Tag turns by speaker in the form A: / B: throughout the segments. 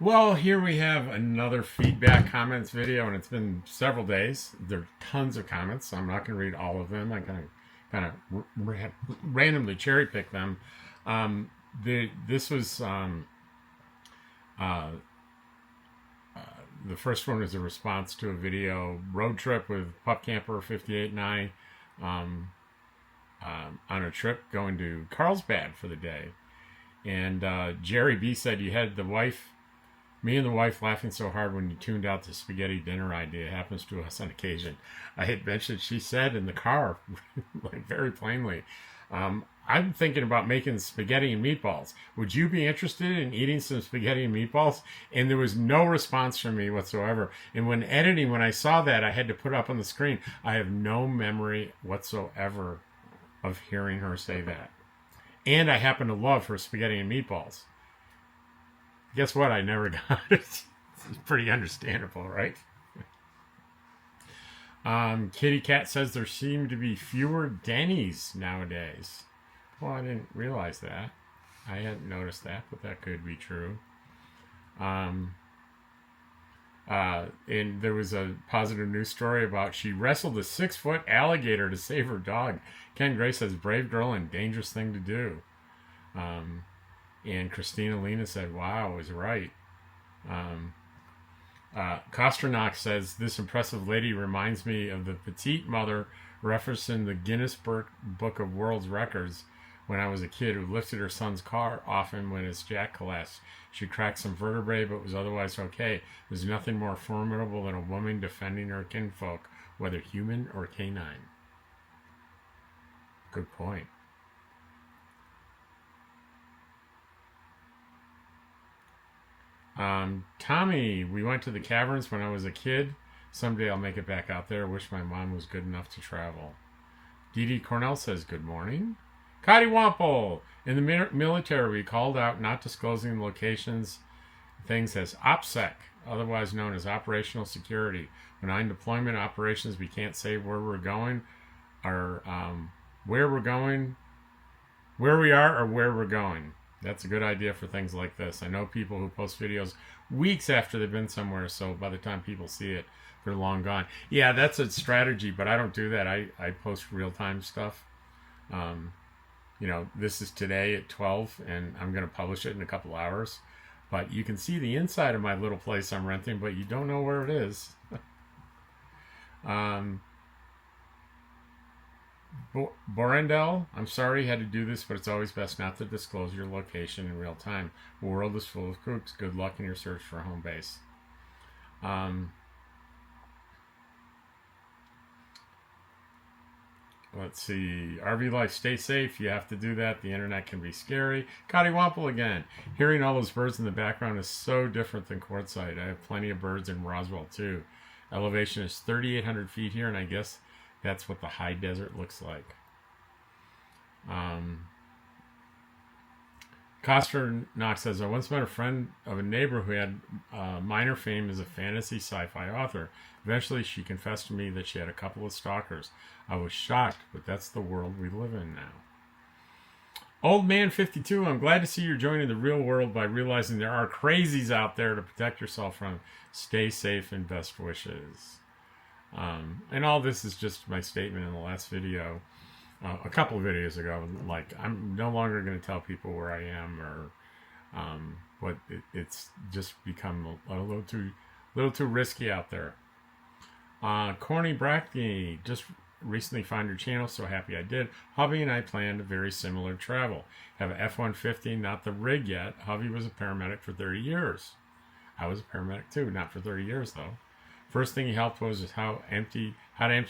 A: Well, here we have another feedback comments video, and it's been several days. There are tons of comments, so I'm not going to read all of them. I kind of randomly cherry pick them. This was uh, the first one is a response to a video road trip with Pup Camper 58 and I on a trip going to Carlsbad for the day. And Jerry B said you had me and the wife laughing so hard when you tuned out the spaghetti dinner idea. It happens to us on occasion. I had mentioned, she said in the car, like very plainly, I'm thinking about making spaghetti and meatballs. Would you be interested in eating some spaghetti and meatballs? And there was no response from me whatsoever. And when editing, when I saw that, I had to put up on the screen. I have no memory whatsoever of hearing her say that. And I happen to love her spaghetti and meatballs. Guess what? I never got it. It's pretty understandable, right? Kitty Cat says there seem to be fewer Denny's nowadays. Well, I didn't realize that. I hadn't noticed that, but that could be true. And there was a positive news story about she wrestled a 6-foot alligator to save her dog. Ken Gray says, brave girl and dangerous thing to do. And Christina Lena said, wow, I was right. Kosternock says, this impressive lady reminds me of the petite mother referenced in the Guinness Book of World Records when I was a kid who lifted her son's car often when his jack collapsed. She cracked some vertebrae but was otherwise okay. There's nothing more formidable than a woman defending her kinfolk, whether human or canine. Good point. Tommy, we went to the caverns when I was a kid. Someday I'll make it back out there. Wish my mom was good enough to travel. Dee Dee Cornell says, good morning. Cottywomple! In the military, we called out not disclosing things as OPSEC, otherwise known as Operational Security. Benign deployment operations, we can't say where we're going, or where we are, or where we're going. That's a good idea for things like this. I know people who post videos weeks after they've been somewhere, so by the time people see it, they're long gone. Yeah, that's a strategy, but I don't do that. I post real-time stuff. This is today at 12, and I'm going to publish it in a couple hours. But you can see the inside of my little place I'm renting, but you don't know where it is. Borendell, I'm sorry you had to do this, but it's always best not to disclose your location in real time. The world is full of crooks. Good luck in your search for a home base. Let's see. RV life, stay safe. You have to do that. The internet can be scary. Cottywomple again. Hearing all those birds in the background is so different than Quartzsite. I have plenty of birds in Roswell too. Elevation is 3,800 feet here, and I guess that's what the high desert looks like. Koster says, I once met a friend of a neighbor who had minor fame as a fantasy sci-fi author. Eventually, she confessed to me that she had a couple of stalkers. I was shocked, but that's the world we live in now. Old Man 52, I'm glad to see you're joining the real world by realizing there are crazies out there to protect yourself from. Stay safe and best wishes. And all this is just my statement in the last video, a couple of videos ago. Like, I'm no longer going to tell people where I am, or but it's just become a little too risky out there. Corny Brackney, just recently found your channel, so happy I did. Hubby and I planned a very similar travel. Have an F-150, not the rig yet. Hubby was a paramedic for 30 years. I was a paramedic too, not for 30 years though. First thing he helped was how to empty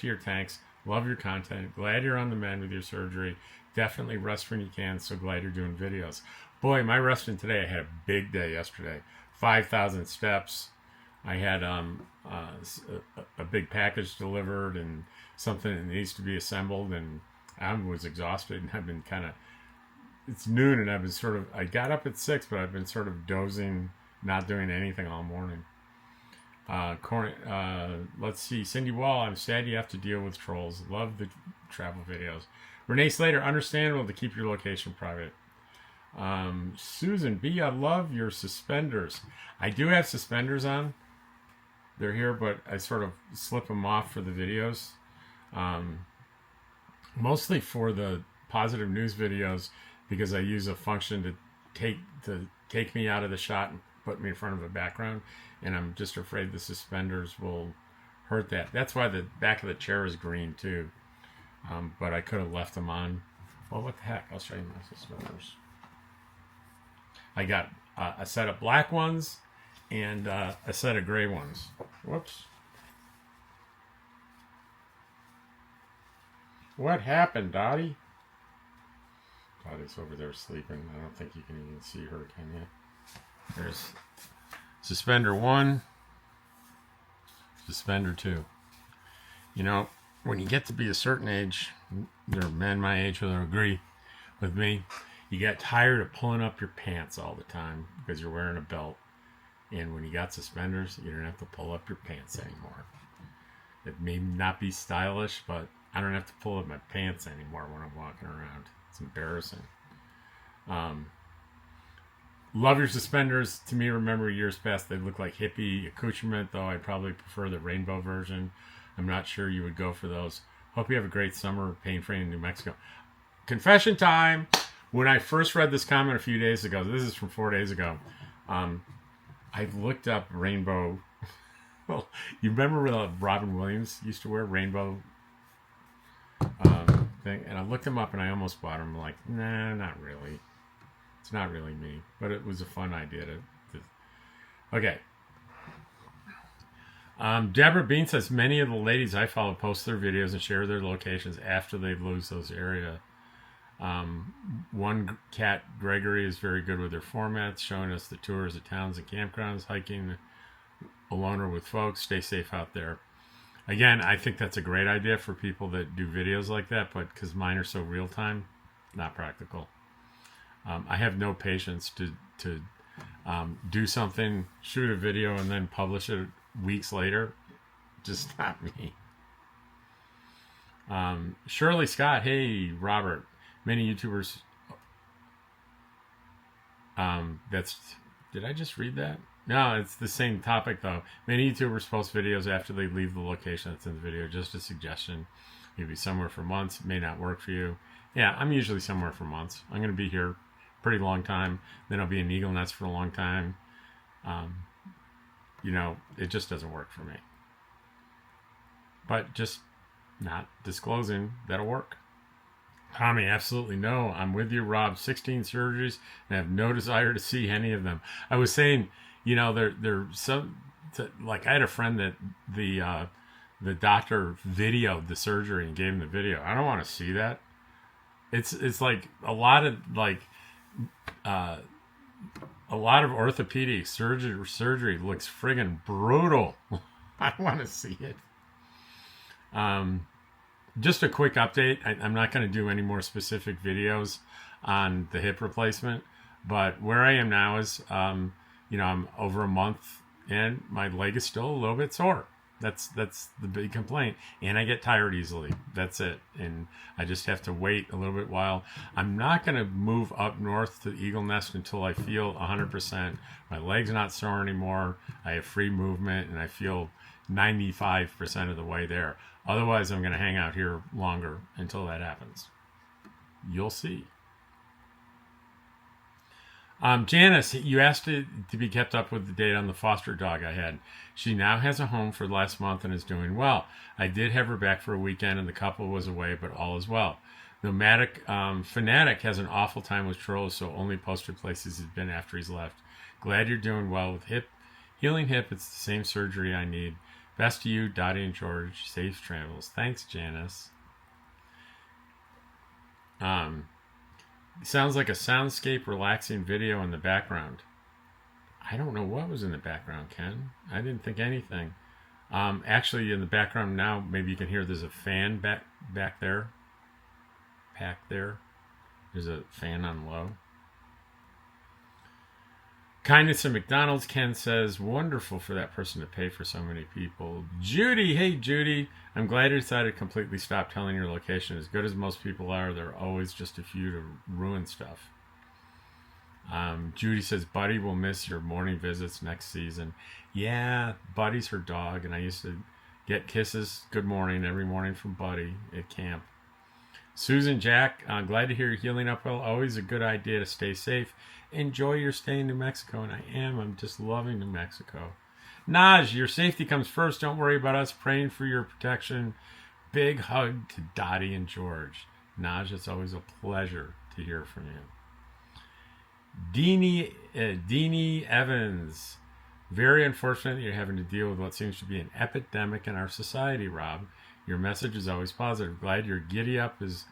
A: your tanks. Love your content. Glad you're on the mend with your surgery. Definitely rest when you can. So glad you're doing videos. Boy, my resting today, I had a big day yesterday. 5,000 steps. I had a big package delivered and something that needs to be assembled, and I was exhausted, and I've been it's noon, and I got up at 6, but I've been sort of dozing, not doing anything all morning. Let's see. Cindy Wall, I'm sad you have to deal with trolls. Love the travel videos. Renee Slater, understandable to keep your location private. Susan B, I love your suspenders. I do have suspenders on. They're here, but I sort of slip them off for the videos. Mostly for the positive news videos, because I use a function to take me out of the shot and put me in front of a background, and I'm just afraid the suspenders will hurt that. That's why the back of the chair is green too. But I could have left them on. Well, what the heck? I'll show you my suspenders. I got a set of black ones and a set of gray ones. Whoops. What happened, Dottie? Dottie's over there sleeping. I don't think you can even see her, can you? There's suspender 1, suspender 2. You know, when you get to be a certain age, there are men my age who will agree with me, you get tired of pulling up your pants all the time because you're wearing a belt. And when you got suspenders, you don't have to pull up your pants anymore. It may not be stylish, but I don't have to pull up my pants anymore when I'm walking around. It's embarrassing. Love your suspenders. To me, remember years past, they look like hippie accoutrement, though I'd probably prefer the rainbow version. I'm not sure you would go for those. Hope you have a great summer pain-free in New Mexico. Confession time. When I first read this comment a few days ago, this is from 4 days ago, I looked up rainbow. Well, you remember Robin Williams used to wear rainbow thing? And I looked him up and I almost bought him. I'm like, nah, not really. It's not really me. But it was a fun idea to Okay. Deborah Bean says, many of the ladies I follow post their videos and share their locations after they lose those area. One cat, Gregory, is very good with their formats, showing us the tours of towns and campgrounds, hiking alone or with folks. Stay safe out there. Again, I think that's a great idea for people that do videos like that, but because mine are so real time, not practical. I have no patience to do something, shoot a video, and then publish it weeks later. Just not me. Shirley Scott, hey Robert. Many YouTubers. Did I just read that? No, it's the same topic though. Many YouTubers post videos after they leave the location that's in the video. Just a suggestion. You'll be somewhere for months. It may not work for you. Yeah, I'm usually somewhere for months. I'm going to be here a pretty long time. Then I'll be in Eagle Nest for a long time. You know, it just doesn't work for me. But just not disclosing that'll work. Tommy, absolutely no. I'm with you, Rob. 16 surgeries and I have no desire to see any of them. I was saying, you know, they're so like I had a friend that the doctor videoed the surgery and gave him the video. I don't want to see that. It's like a lot of orthopedic surgery looks friggin' brutal. I want to see it. Just a quick update. I'm not going to do any more specific videos on the hip replacement, but where I am now is, you know, I'm over a month and my leg is still a little bit sore. That's the big complaint. And I get tired easily. That's it. And I just have to wait a little bit while. I'm not going to move up north to Eagle Nest until I feel 100%. My leg's not sore anymore. I have free movement and I feel 95% of the way there. Otherwise, I'm going to hang out here longer until that happens. You'll see. Janice, you asked to be kept up with the date on the foster dog I had. She now has a home for the last month and is doing well. I did have her back for a weekend and the couple was away, but all is well. Nomadic Fanatic has an awful time with trolls, so only posted places he's been after he's left. Glad you're doing well with healing hip. It's the same surgery I need. Best to you, Dottie and George. Safe travels. Thanks, Janice. Sounds like a soundscape relaxing video in the background. I don't know what was in the background, Ken. I didn't think anything. Actually, in the background now, maybe you can hear there's a fan back there. Back there. There's a fan on low. Kindness at McDonald's, Ken says, wonderful for that person to pay for so many people. Judy, hey Judy, I'm glad you decided to completely stop telling your location. As good as most people are, there are always just a few to ruin stuff. Judy says, Buddy will miss your morning visits next season. Yeah, Buddy's her dog, and I used to get kisses good morning every morning from Buddy at camp. Susan Jack, glad to hear you're healing up well. Always a good idea to stay safe. Enjoy your stay in New Mexico, and I am. I'm just loving New Mexico. Naj, your safety comes first. Don't worry about us. Praying for your protection. Big hug to Dottie and George. Naj, it's always a pleasure to hear from you. Deanie Evans. Very unfortunate that you're having to deal with what seems to be an epidemic in our society, Rob. Your message is always positive. Glad your Giddy Up is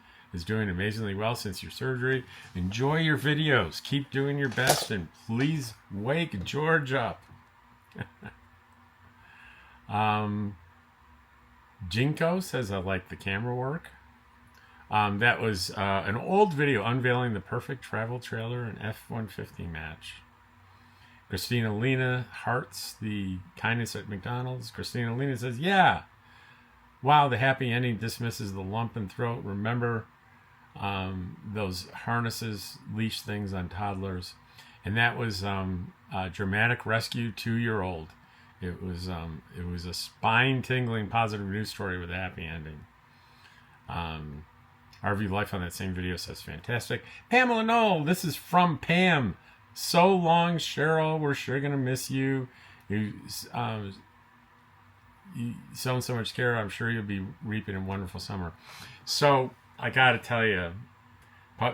A: doing amazingly well since your surgery. Enjoy your videos. Keep doing your best, and please wake George up. Jinko says, I like the camera work. That was an old video unveiling the perfect travel trailer and F-150 match. Christina Lena hearts the kindness at McDonald's. Christina Lena says, yeah. Wow, the happy ending dismisses the lump in throat. Remember those harnesses, leash things on toddlers. And that was Dramatic Rescue 2-year-old. It was a spine-tingling positive news story with a happy ending. RV Life on that same video says, fantastic. Pamela Knoll, this is from Pam. So long, Cheryl. We're sure going to miss you. You sown so much care. I'm sure you'll be reaping a wonderful summer. So I got to tell you,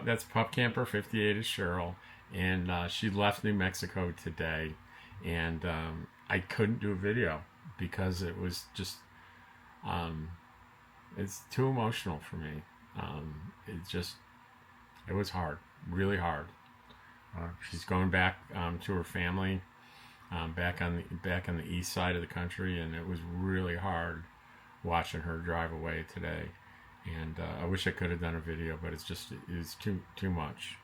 A: that's Pup Camper 58 is Cheryl. And she left New Mexico today. And I couldn't do a video because it was just, it's too emotional for me. It was hard, really hard. She's going back to her family, back on the east side of the country, and it was really hard watching her drive away today. And I wish I could have done a video, but it's too much.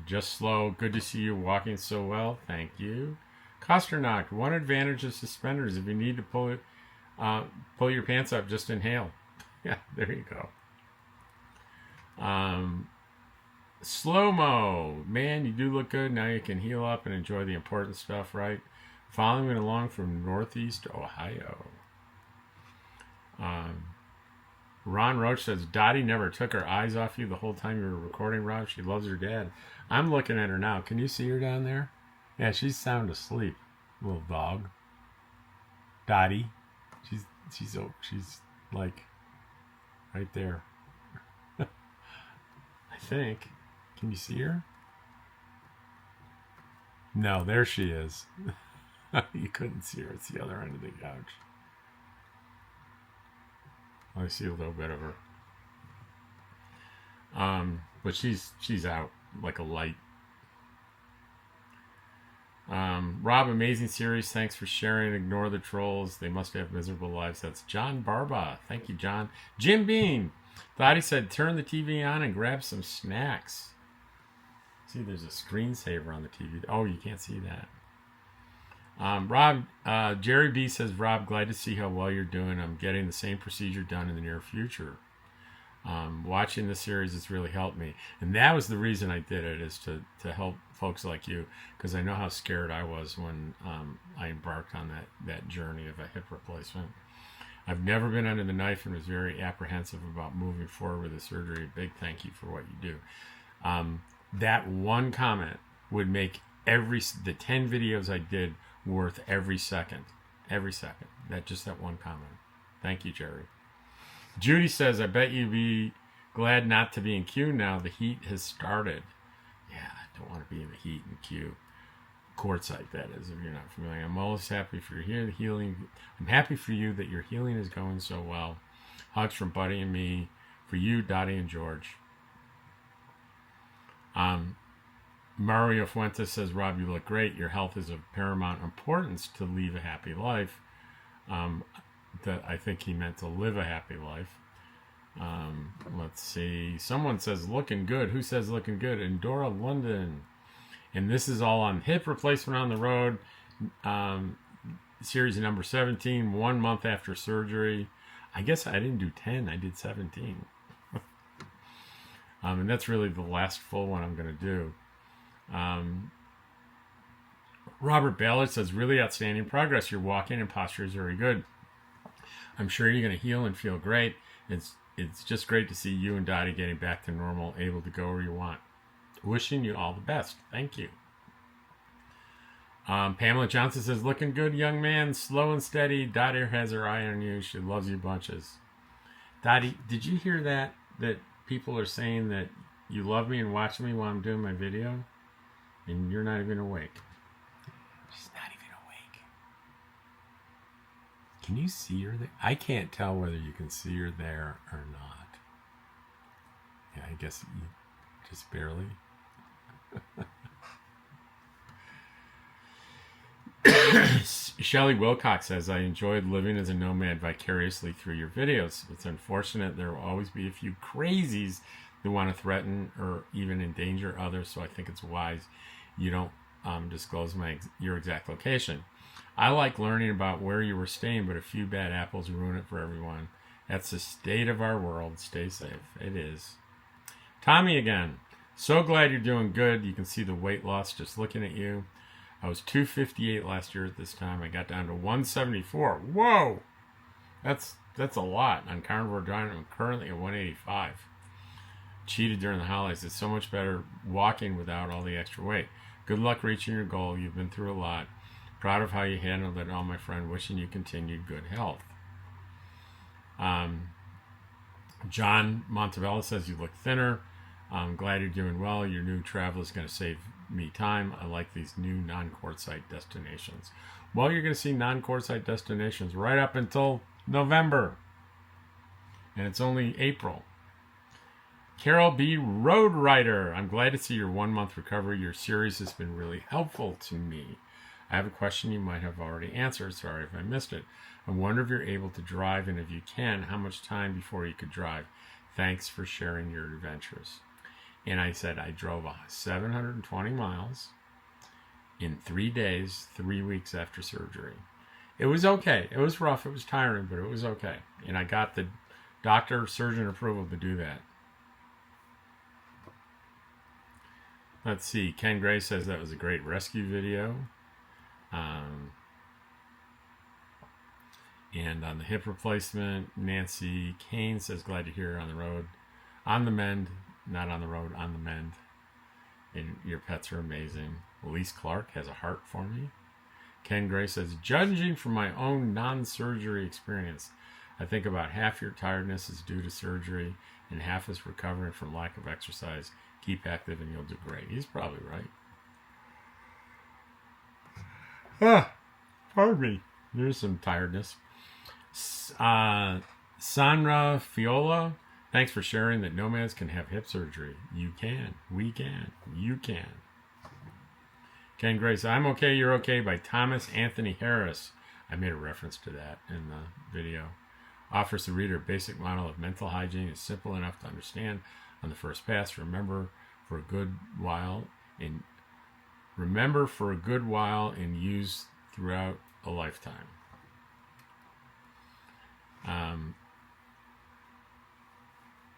A: Just slow. Good to see you walking so well. Thank you. Kosternock, one advantage of suspenders: if you need to pull your pants up, just inhale. Yeah, there you go. Slow-mo. Man, you do look good. Now you can heal up and enjoy the important stuff, right? Following along from Northeast Ohio. Ron Roach says, Dottie never took her eyes off you the whole time you were recording, Rob. She loves her dad. I'm looking at her now. Can you see her down there? Yeah, she's sound asleep. Little dog. Dottie. She's like right there. I think. Can you see her? No, there she is. You couldn't see her. It's the other end of the couch. I see a little bit of her. But she's out like a light. Rob, amazing series. Thanks for sharing. Ignore the trolls. They must have miserable lives. That's John Barba. Thank you, John. Jim Bean. Thought he said, turn the TV on and grab some snacks. See, there's a screensaver on the TV. Oh, you can't see that. Rob, Jerry B says, Rob, glad to see how well you're doing. I'm getting the same procedure done in the near future. Watching the series has really helped me. And that was the reason I did it, is to help folks like you, because I know how scared I was when I embarked on that journey of a hip replacement. I've never been under the knife and was very apprehensive about moving forward with the surgery. A big thank you for what you do. That one comment would make the 10 videos I did worth every second. That one comment. Thank you, Jerry. Judy says, I bet you'd be glad not to be in queue now. The heat has started. Yeah, I don't want to be in the heat and queue. Courtside, that is, if you're not familiar. I'm always happy for your healing. I'm happy for you that your healing is going so well. Hugs from Buddy and me. For you, Dottie and George. Mario Fuentes says, Rob, you look great. Your health is of paramount importance to lead a happy life. That I think he meant to live a happy life. Let's see. Someone says, looking good. Who says looking good? Endora London. And this is all on hip replacement on the road. Series number 17, 1 month after surgery. I guess I didn't do 10. I did 17. And that's really the last full one I'm going to do. Robert Ballard says, really outstanding progress. Your walking and posture is very good. I'm sure you're going to heal and feel great. It's just great to see you and Dottie getting back to normal, able to go where you want. Wishing you all the best. Thank you. Pamela Johnson says, looking good, young man, slow and steady. Dottie has her eye on you. She loves you bunches. Dottie, did you hear that? That people are saying that you love me and watch me while I'm doing my video? And you're not even awake. She's not even awake. Can you see her there? I can't tell whether you can see her there or not. Yeah, I guess you just barely. Shelley Wilcox says, I enjoyed living as a nomad vicariously through your videos. It's unfortunate there will always be a few crazies that want to threaten or even endanger others, so I think it's wise you don't disclose your exact location. I like learning about where you were staying, but a few bad apples ruin it for everyone. That's the state of our world. Stay safe. It is. Tommy again. So glad you're doing good. You can see the weight loss just looking at you. I was 258 last year at this time. I got down to 174. Whoa! That's a lot. On carnivore diet, I'm currently at 185. Cheated during the holidays. It's so much better walking without all the extra weight. Good luck reaching your goal. You've been through a lot. Proud of how you handled it all, my friend. Wishing you continued good health. John Montevella says, you look thinner. I'm glad you're doing well. Your new travel is going to save me time. I like these new non-quartzite destinations. Well, you're going to see non-quartzite destinations right up until November. And it's only April. Carol B. Road Rider. I'm glad to see your 1 month recovery. Your series has been really helpful to me. I have a question you might have already answered. Sorry if I missed it. I wonder if you're able to drive, and if you can, how much time before you could drive? Thanks for sharing your adventures. And I said I drove 720 miles in 3 days, 3 weeks after surgery. It was okay. It was rough. It was tiring, but it was okay. And I got the doctor, surgeon approval to do that. Let's see. Ken Gray says that was a great rescue video. And on the hip replacement, Nancy Kane says, glad to hear on the road. On the mend. Not on the road, on the mend. And your pets are amazing. Elise Clark has a heart for me. Ken Gray says, judging from my own non-surgery experience, I think about half your tiredness is due to surgery and half is recovering from lack of exercise. Keep active and you'll do great. He's probably right. Pardon me. There's some tiredness. Sandra Fiola, thanks for sharing that nomads can have hip surgery. You can. We can. You can. Ken Grace, I'm okay, you're okay by Thomas Anthony Harris. I made a reference to that in the video. Offers the reader a basic model of mental hygiene. It's simple enough to understand on the first pass. Remember for a good while and use throughout a lifetime.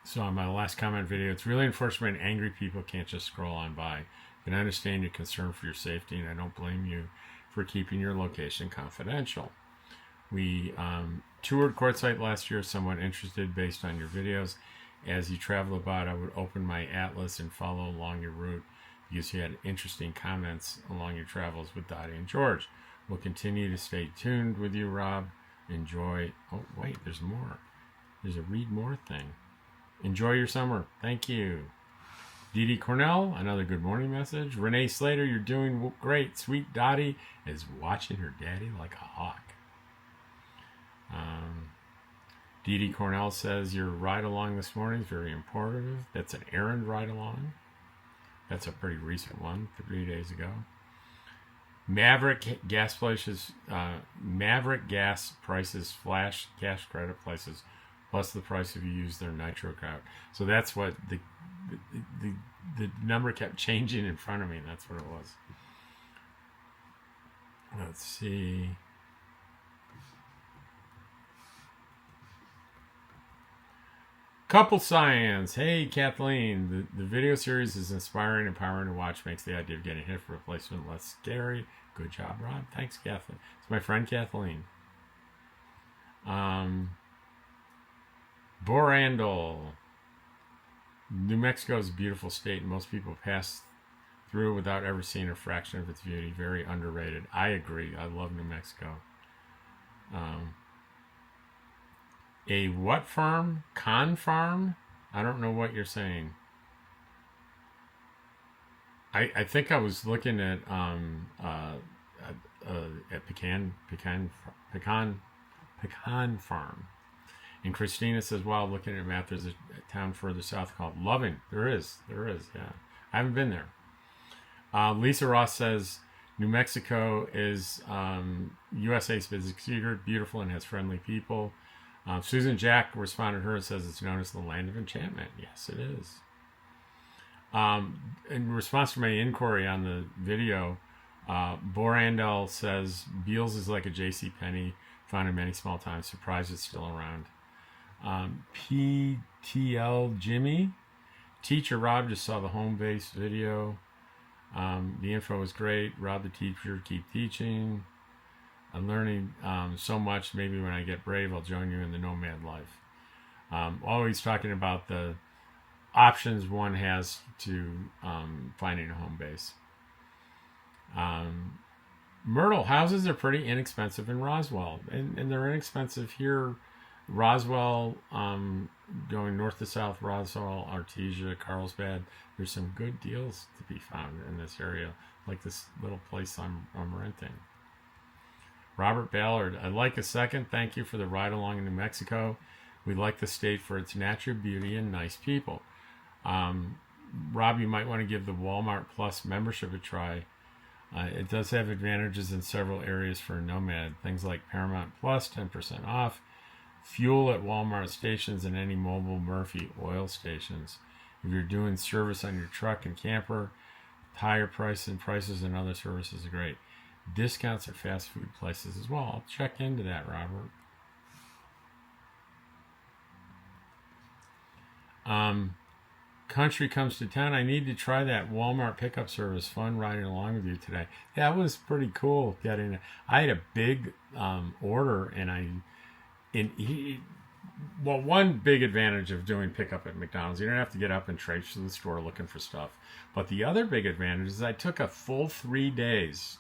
A: So on my last comment video, it's really unfortunate when angry people can't just scroll on by. I can understand your concern for your safety, and I don't blame you for keeping your location confidential. We toured Quartzsite last year, somewhat interested based on your videos. As you travel about, I would open my atlas and follow along your route because you had interesting comments along your travels with Dottie and George. We'll continue to stay tuned with you, Rob. Enjoy. Oh, wait, there's more. There's a read more thing. Enjoy your summer. Thank you. Dee Dee Cornell, another good morning message. Renee Slater, you're doing great. Sweet Dottie is watching her daddy like a hawk. Dee Dee Cornell says your ride along this morning is very informative. That's an errand ride along. That's a pretty recent one, 3 days ago. Maverick gas prices flash cash credit prices plus the price if you use their nitro card. So that's what the number kept changing in front of me. That's what it was. Let's see. Couple Science. Hey, Kathleen. The video series is inspiring and empowering to watch. Makes the idea of getting hit for replacement less scary. Good job, Rob. Thanks, Kathleen. It's my friend Kathleen. Borandal. New Mexico is a beautiful state, and most people pass through without ever seeing a fraction of its beauty. Very underrated. I agree. I love New Mexico. A what farm? Con farm? I don't know what you're saying. I think I was looking at pecan farm. And Christina says, wow, looking at a map, there's a town further south called Loving. There is, yeah. I haven't been there. Lisa Ross says, New Mexico is USA's busiest secret, beautiful and has friendly people. Susan Jack responded to her and says it's known as the land of enchantment. Yes, it is. In response to my inquiry on the video, Borandel says Beals is like a JCPenney, found in many small towns. Surprised it's still around. PTL Jimmy, teacher Rob just saw the home base video. The info was great. Rob the teacher, keep teaching. I'm learning so much. Maybe when I get brave, I'll join you in the Nomad life. Always talking about the options one has to finding a home base. Myrtle, houses are pretty inexpensive in Roswell, and they're inexpensive here. Roswell, going north to south, Roswell, Artesia, Carlsbad. There's some good deals to be found in this area, like this little place I'm renting. Robert Ballard, I'd like a second. Thank you for the ride along in New Mexico. We like the state for its natural beauty and nice people. Rob, you might want to give the Walmart Plus membership a try. It does have advantages in several areas for a Nomad. Things like Paramount Plus, 10% off. Fuel at Walmart stations and any mobile Murphy oil stations. If you're doing service on your truck and camper, higher prices and other services are great. Discounts at fast food places as well. I'll check into that, Robert. Country comes to town. I need to try that Walmart pickup service. Fun riding along with you today. That was pretty cool getting it. I had a big order, and one big advantage of doing pickup at McDonald's, you don't have to get up and traipse to the store looking for stuff. But the other big advantage is I took a full 3 days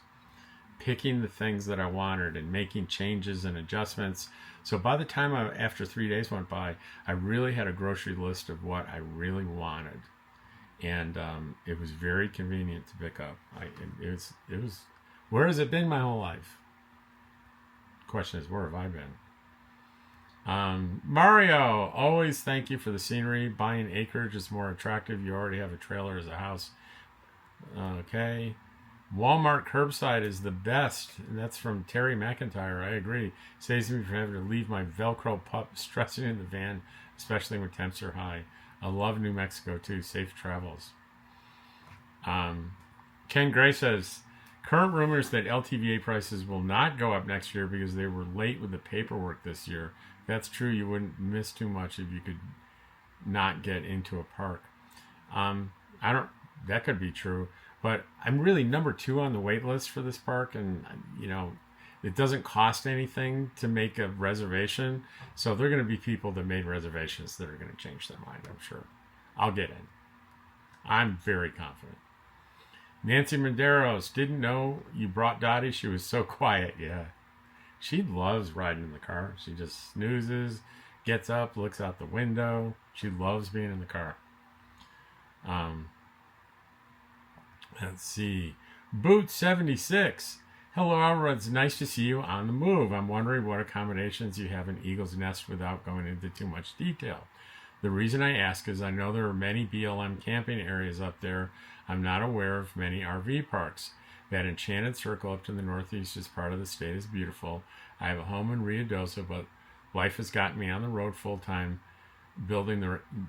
A: picking the things that I wanted and making changes and adjustments. So by the time after 3 days went by, I really had a grocery list of what I really wanted, and it was very convenient to pick up. It was. Where has it been my whole life? Question is, where have I been? Mario, always thank you for the scenery. Buying acreage is more attractive. You already have a trailer as a house. Okay. Walmart curbside is the best. And that's from Terry McIntyre. I agree. Saves me from having to leave my Velcro pup stressing in the van, especially when temps are high. I love New Mexico too. Safe travels. Ken Gray says, current rumors that LTVA prices will not go up next year because they were late with the paperwork this year. If that's true, you wouldn't miss too much if you could not get into a park. That could be true. But I'm really number 2 on the wait list for this park, and it doesn't cost anything to make a reservation. So there are going to be people that made reservations that are going to change their mind, I'm sure. I'll get in. I'm very confident. Nancy Medeiros, didn't know you brought Dottie. She was so quiet. Yeah. She loves riding in the car. She just snoozes, gets up, looks out the window. She loves being in the car. Let's see. Boot76. Hello, Alva. It's nice to see you on the move. I'm wondering what accommodations you have in Eagle's Nest without going into too much detail. The reason I ask is I know there are many BLM camping areas up there. I'm not aware of many RV parks. That Enchanted Circle up to the northeast is part of the state is beautiful. I have a home in Ruidoso, but life has gotten me on the road full time. building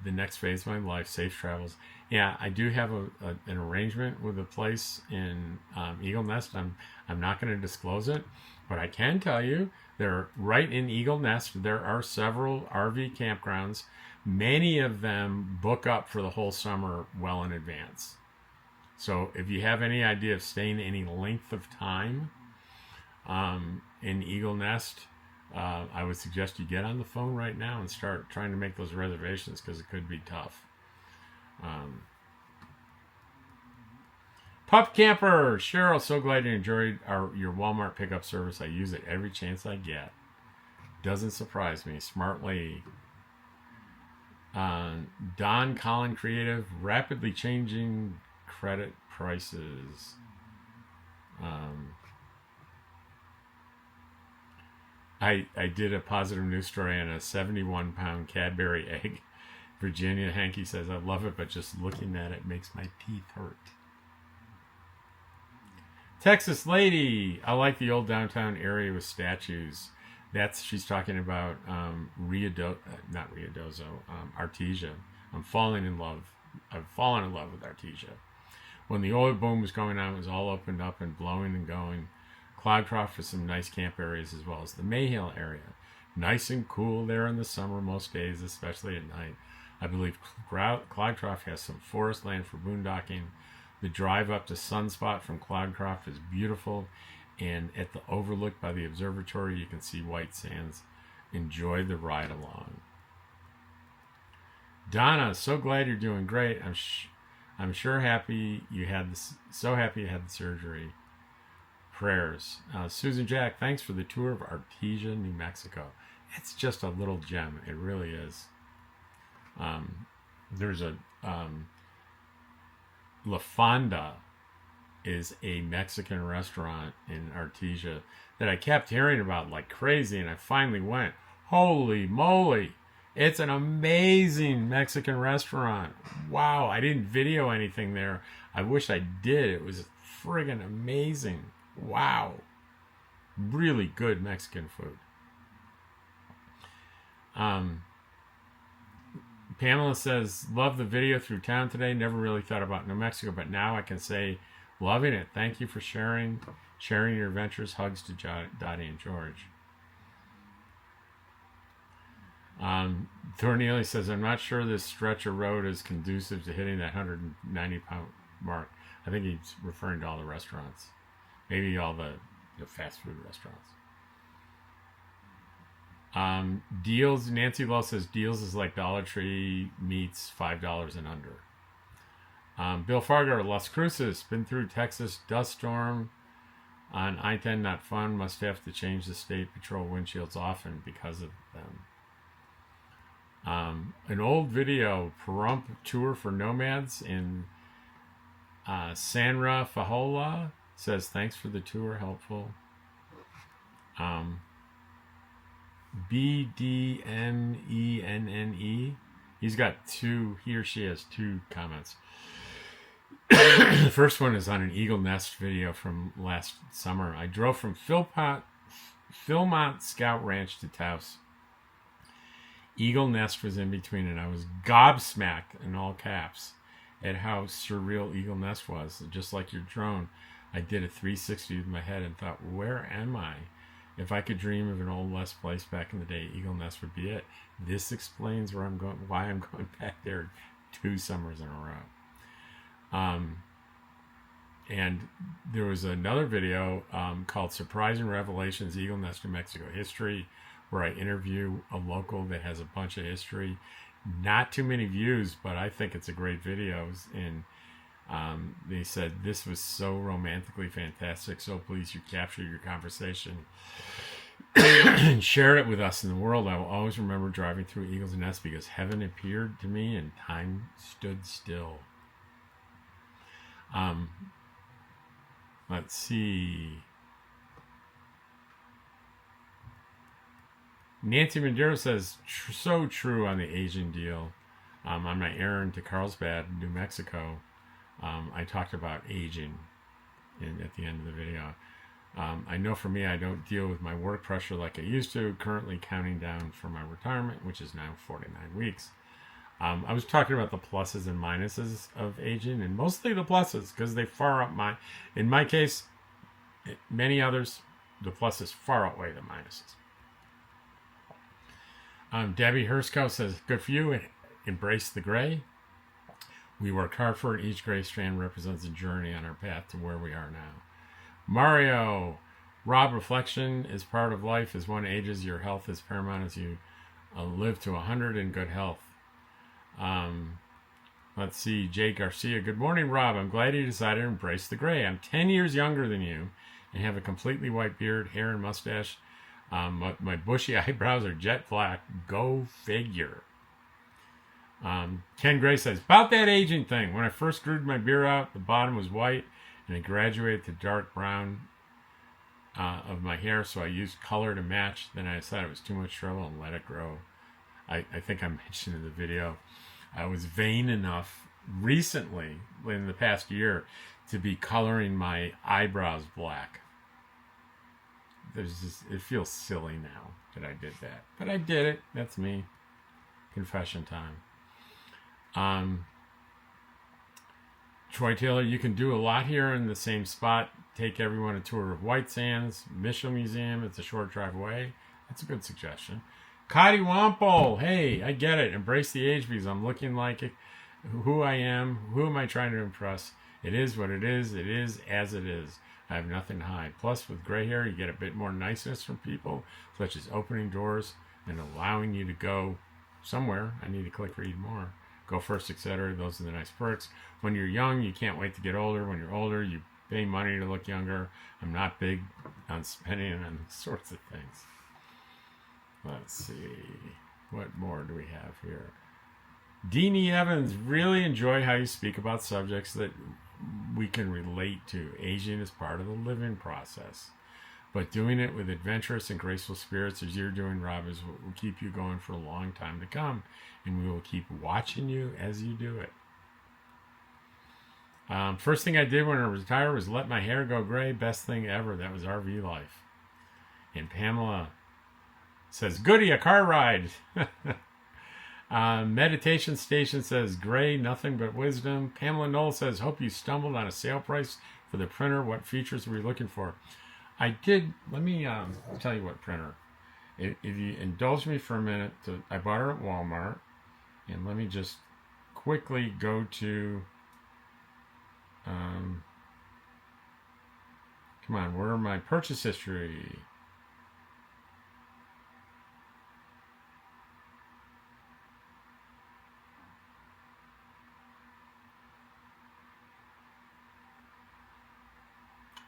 A: the next phase of my life. Safe travels. Yeah, I do have an arrangement with a place in Eagle Nest. I'm not going to disclose it, but I can tell you they're right in Eagle Nest. There are several RV campgrounds. Many of them book up for the whole summer well in advance. So if you have any idea of staying any length of time in Eagle Nest, I would suggest you get on the phone right now and start trying to make those reservations, because it could be tough. Pup Camper, Cheryl, so glad you enjoyed your Walmart pickup service. I use it every chance I get. Doesn't surprise me. Smart lady. Don Collin Creative, rapidly changing credit prices. I did a positive news story on a 71-pound Cadbury egg. Virginia Hankey says, I love it, but just looking at it makes my teeth hurt. Texas Lady, I like the old downtown area with statues. She's talking about Artesia. I've fallen in love with Artesia. When the oil boom was going on, it was all opened up and blowing and going. Cloudcroft has some nice camp areas, as well as the Mayhill area. Nice and cool there in the summer most days, especially at night. I believe Cloudcroft has some forest land for boondocking. The drive up to Sunspot from Cloudcroft is beautiful, and at the overlook by the observatory you can see White Sands. Enjoy the ride along. Donna, so glad you're doing great. I'm sure happy you had the surgery. Prayers. Susan Jack, thanks for the tour of Artesia, New Mexico. It's just a little gem. It really is. There's a La Fonda is a Mexican restaurant in Artesia that I kept hearing about like crazy, and I finally went. Holy moly! It's an amazing Mexican restaurant. Wow, I didn't video anything there. I wish I did. It was friggin' amazing. Wow. Really good Mexican food. Pamela says, love the video through town today. Never really thought about New Mexico, but now I can say loving it. Thank you for sharing your adventures. Hugs to Dottie and George. Thorneely says, I'm not sure this stretch of road is conducive to hitting that 190-pound mark. I think he's referring to all the restaurants. Maybe all the fast food restaurants. Deals, Nancy Lowe says deals is like Dollar Tree meats, $5 and under. Bill Fargo, Las Cruces, been through Texas dust storm on I-10, not fun. Must have to change the state patrol windshields often because of them. An old video, Pahrump tour for Nomads in San Rafael says thanks for the tour, helpful. BDNENNE. He or she has two comments. The first one is on an Eagle Nest video from last summer. I drove from Philmont Scout Ranch to Taos. Eagle Nest was in between, and I was gobsmacked in all caps at how surreal Eagle Nest was. Just like your drone, I did a 360 with my head and thought, where am I? If I could dream of an old West place back in the day, Eagle Nest would be it. This explains why I'm going back there 2 summers in a row. And there was another video called Surprising Revelations, Eagle Nest, New Mexico History, where I interview a local that has a bunch of history. Not too many views, but I think it's a great video. And they said, this was so romantically fantastic, so please you capture your conversation and share it with us in the world. I will always remember driving through Eagle's Nest because heaven appeared to me and time stood still. Let's see. Nancy Madero says, so true on the Asian deal. On my errand to Carlsbad, New Mexico, I talked about aging at the end of the video. I know for me, I don't deal with my work pressure like I used to, currently counting down for my retirement, which is now 49 weeks. I was talking about the pluses and minuses of aging, and mostly the pluses, because they far up in my case, many others, the pluses far outweigh the minuses. Debbie Herskow says, good for you, embrace the gray. We work hard for it. Each gray strand represents a journey on our path to where we are now. Mario, Rob, reflection is part of life. As one ages, your health is paramount as you live to 100 in good health. Let's see, Jay Garcia. Good morning, Rob. I'm glad you decided to embrace the gray. I'm 10 years younger than you and have a completely white beard, hair, and mustache. My bushy eyebrows are jet black. Go figure. Ken Gray says, about that aging thing. When I first grew my beard out, the bottom was white, and it graduated to dark brown of my hair, so I used color to match. Then I decided it was too much trouble and let it grow. I think I mentioned in the video, I was vain enough recently, in the past year, to be coloring my eyebrows black. It feels silly now that I did that. But I did it. That's me. Confession time. Troy Taylor, you can do a lot here in the same spot. Take everyone a tour of White Sands, Mitchell Museum. It's a short drive away. That's a good suggestion. Cotty Wampo, hey, I get it. Embrace the age because I'm looking like it, who I am. Who am I trying to impress? It is what it is. It is as it is. I have nothing to hide. Plus, with gray hair, you get a bit more niceness from people, such as opening doors and allowing you to go somewhere. I need to click read more. Go first, etc. Those are the nice perks. When you're young, you can't wait to get older. When you're older, you pay money to look younger. I'm not big on spending on sorts of things. Let's see. What more do we have here? Deanie Evans, really enjoy how you speak about subjects that we can relate to. Aging is part of the living process. But doing it with adventurous and graceful spirits as you're doing, Rob, is what will keep you going for a long time to come. And we will keep watching you as you do it. First thing I did when I retired was let my hair go gray. Best thing ever. That was RV life. And Pamela says, goody, a car ride. Meditation Station says, gray, nothing but wisdom. Pamela Knoll says, hope you stumbled on a sale price for the printer. What features were you looking for? I did. Let me tell you what printer. If you indulge me for a minute, I bought her at Walmart. And let me just quickly go to, come on, where are my purchase history?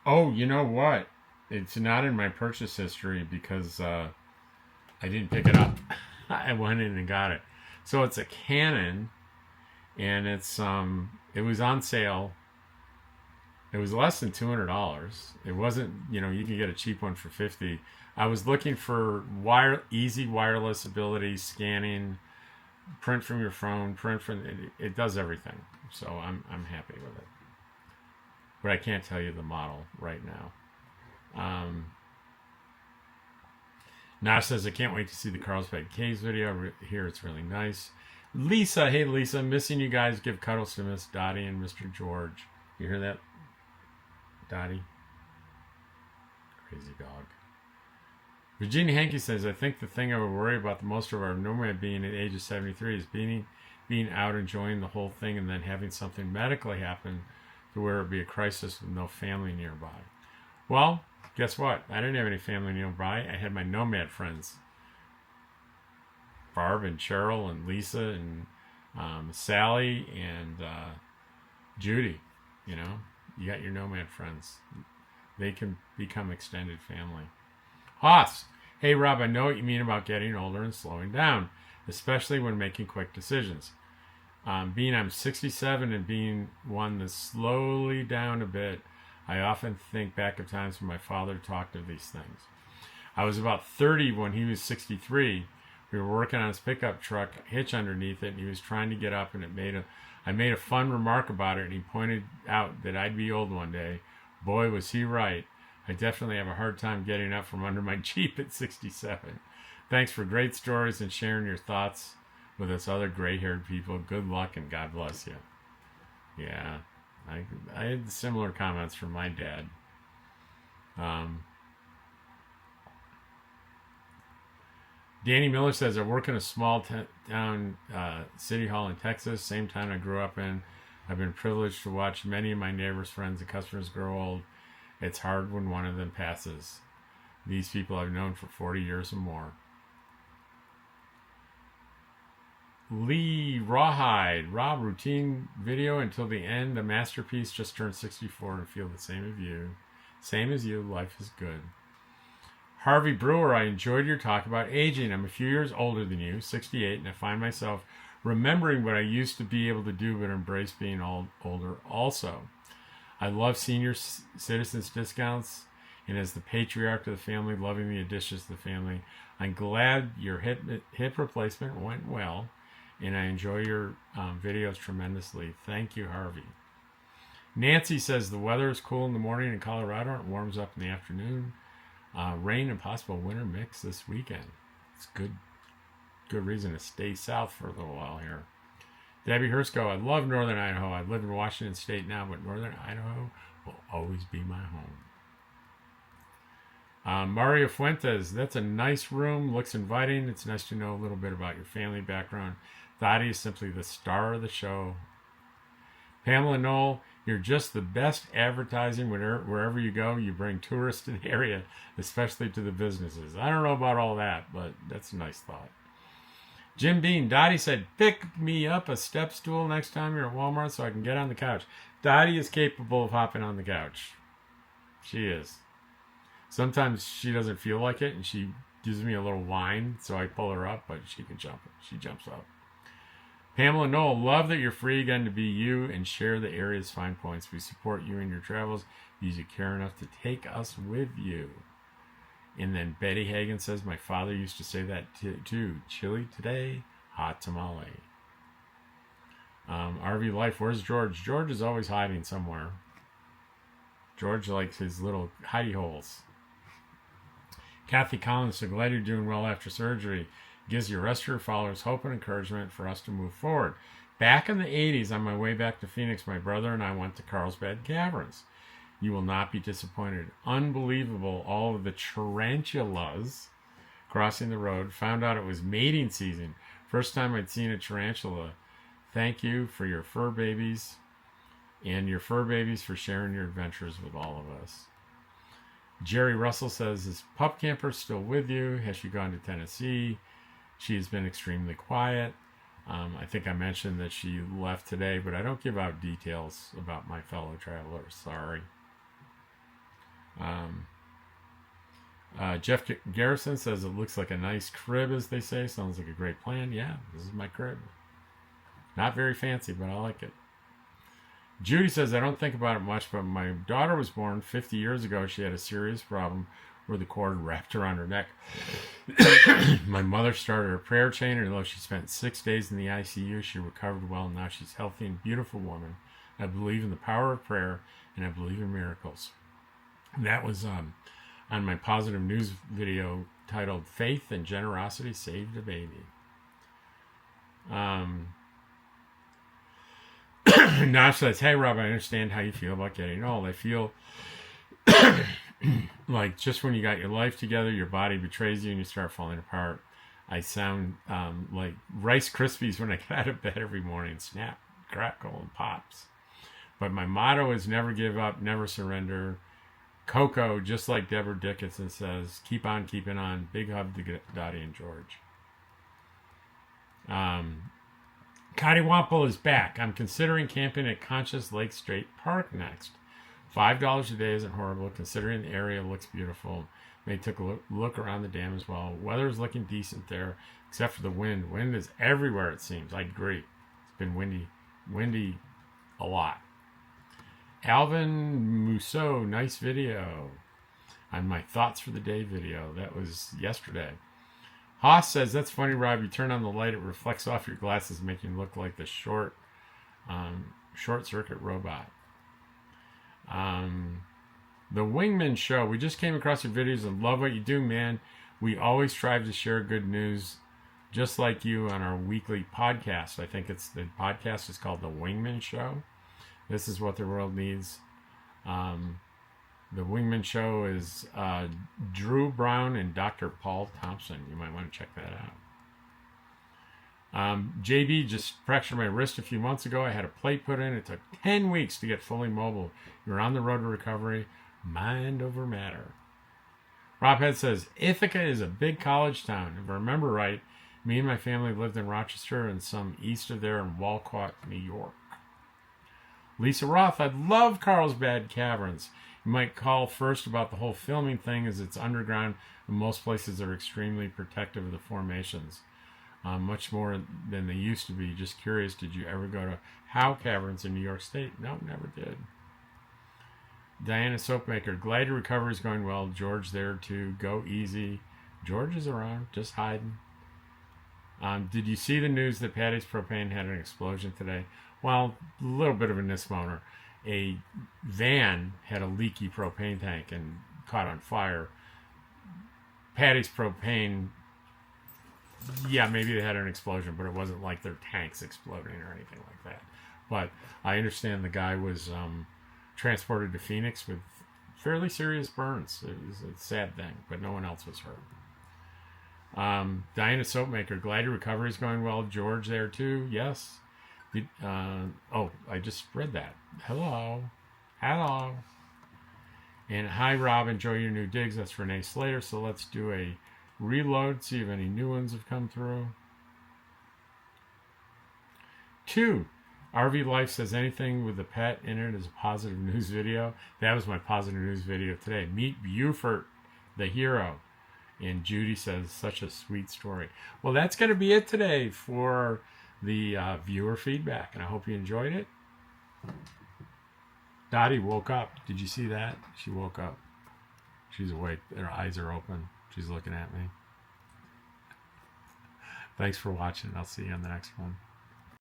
A: Oh, you know what? It's not in my purchase history because I didn't pick it up. I went in and got it. So it's a Canon, and it's it was on sale. It was less than $200. It wasn't, you can get a cheap one for $50. I was looking for easy wireless ability, scanning, print from your phone, it does everything. So I'm happy with it. But I can't tell you the model right now. Nash says, I can't wait to see the Carlsbad Caves video. Here it's really nice. Lisa, hey Lisa, missing you guys. Give cuddles to Miss Dottie and Mr. George. You hear that, Dottie? Crazy dog. Virginia Hankey says, I think the thing I would worry about the most of our Nomad being at the age of 73 is being out enjoying the whole thing and then having something medically happen to where it would be a crisis with no family nearby. Well, guess what? I didn't have any family nearby. I had my Nomad friends. Barb and Cheryl and Lisa and Sally and Judy. You got your Nomad friends. They can become extended family. Haas, hey Rob, I know what you mean about getting older and slowing down, especially when making quick decisions. Being I'm 67 and being one that's slowly down a bit, I often think back of times when my father talked of these things. I was about 30 when he was 63. We were working on his pickup truck, hitch underneath it, and he was trying to get up, and I made a fun remark about it, and he pointed out that I'd be old one day. Boy, was he right. I definitely have a hard time getting up from under my Jeep at 67. Thanks for great stories and sharing your thoughts with us other gray-haired people. Good luck and God bless you. Yeah, I had similar comments from my dad. Danny Miller says, I work in a small town city hall in Texas, same town I grew up in. I've been privileged to watch many of my neighbors, friends, and customers grow old. It's hard when one of them passes. These people I've known for 40 years or more. Lee Rawhide, Rob, routine video until the end. A masterpiece, just turned 64 and feel the same as you. Same as you, life is good. Harvey Brewer, I enjoyed your talk about aging. I'm a few years older than you, 68, and I find myself remembering what I used to be able to do, but embrace being older also. I love senior citizens discounts, and as the patriarch of the family, loving the additions to the family, I'm glad your hip replacement went well, and I enjoy your videos tremendously. Thank you, Harvey. Nancy says the weather is cool in the morning in Colorado and warms up in the afternoon. Rain and possible winter mix this weekend. It's good reason to stay south for a little while here. Debbie Hersko, I love Northern Idaho. I live in Washington State now, but Northern Idaho will always be my home. Mario Fuentes, that's a nice room. Looks inviting. It's nice to know a little bit about your family background. Thaddeus is simply the star of the show. Pamela Knoll, you're just the best advertising wherever you go. You bring tourists to the area, especially to the businesses. I don't know about all that, but that's a nice thought. Jim Bean, Dottie said, pick me up a step stool next time you're at Walmart so I can get on the couch. Dottie is capable of hopping on the couch. She is. Sometimes she doesn't feel like it, and she gives me a little whine, so I pull her up, but she can jump. She jumps up. Pamela Knoll, love that you're free again to be you and share the area's fine points. We support you in your travels because you care enough to take us with you. And then Betty Hagan says, my father used to say that too. Chili today, hot tamale. RV Life, where's George? George is always hiding somewhere. George likes his little hidey holes. Kathy Collins, so glad you're doing well after surgery. Gives your rest of your followers hope and encouragement for us to move forward. Back in the 80s, on my way back to Phoenix, my brother and I went to Carlsbad Caverns. You will not be disappointed. Unbelievable, all of the tarantulas crossing the road. Found out it was mating season. First time I'd seen a tarantula. Thank you for your fur babies and your fur babies for sharing your adventures with all of us. Jerry Russell says, is Pup Camper still with you? Has she gone to Tennessee? She has been extremely quiet. I think I mentioned that she left today, but I don't give out details about my fellow travelers. Sorry. Jeff Garrison says, it looks like a nice crib, as they say. Sounds like a great plan. Yeah, this is my crib. Not very fancy, but I like it. Judy says, I don't think about it much, but my daughter was born 50 years ago. She had a serious problem where the cord wrapped around her neck. My mother started a prayer chain, and although she spent 6 days in the ICU, she recovered well. Now she's a healthy and beautiful woman. I believe in the power of prayer, and I believe in miracles. And that was on my positive news video titled Faith and Generosity Saved a Baby. Nash says, hey Rob, I understand how you feel about getting old. I feel like just when you got your life together, your body betrays you and you start falling apart. I sound like Rice Krispies when I get out of bed every morning. Snap, crackle, and pops. But my motto is never give up, never surrender. Coco, just like Deborah Dickinson says, keep on keeping on. Big hug to Dottie and George. Cottywample is back. I'm considering camping at Conscious Lake State Park next. $5 a day isn't horrible, considering the area looks beautiful. May take a look around the dam as well. Weather is looking decent there, except for the wind. Wind is everywhere, it seems. I agree. It's been windy a lot. Alvin Musso, nice video. On my thoughts for the day video. That was yesterday. Haas says, that's funny, Rob. You turn on the light, it reflects off your glasses, making you look like the short circuit robot. The Wingman Show. We just came across your videos and love what you do, man. We always strive to share good news, just like you, on our weekly podcast. I think the podcast is called The Wingman Show. This is what the world needs. The Wingman Show is Drew Brown and Dr. Paul Thompson. You might want to check that out. JB just fractured my wrist a few months ago. I had a plate put in. It took 10 weeks to get fully mobile. You're on the road to recovery. Mind over matter. Rob Head says, Ithaca is a big college town. If I remember right, me and my family lived in Rochester and some east of there in Walcott, New York. Lisa Roth, I love Carlsbad Caverns. You might call first about the whole filming thing, as it's underground and most places are extremely protective of the formations. Much more than they used to be. Just curious, did you ever go to Howe Caverns in New York State? No, never did. Diana Soapmaker, glad your recovery is going well. George there too. Go easy. George is around, just hiding. Did you see the news that Patty's Propane had an explosion today? Well, a little bit of a misnomer. A van had a leaky propane tank and caught on fire. Patty's Propane, yeah, maybe they had an explosion, but it wasn't like their tanks exploding or anything like that. But I understand the guy was transported to Phoenix with fairly serious burns. It was a sad thing, but no one else was hurt. Diana Soapmaker, glad your recovery is going well. George there too, yes. I just read that. Hello. And hi, Rob, enjoy your new digs. That's Renee Slater. So let's do a reload, see if any new ones have come through. 2, RV Life says anything with the pet in it is a positive news video. That was my positive news video today. Meet Buford, the hero. And Judy says, such a sweet story. Well, that's going to be it today for the viewer feedback, and I hope you enjoyed it. Dottie woke up. Did you see that? She woke up. She's awake. Her eyes are open. She's looking at me. Thanks for watching. I'll see you on the next one.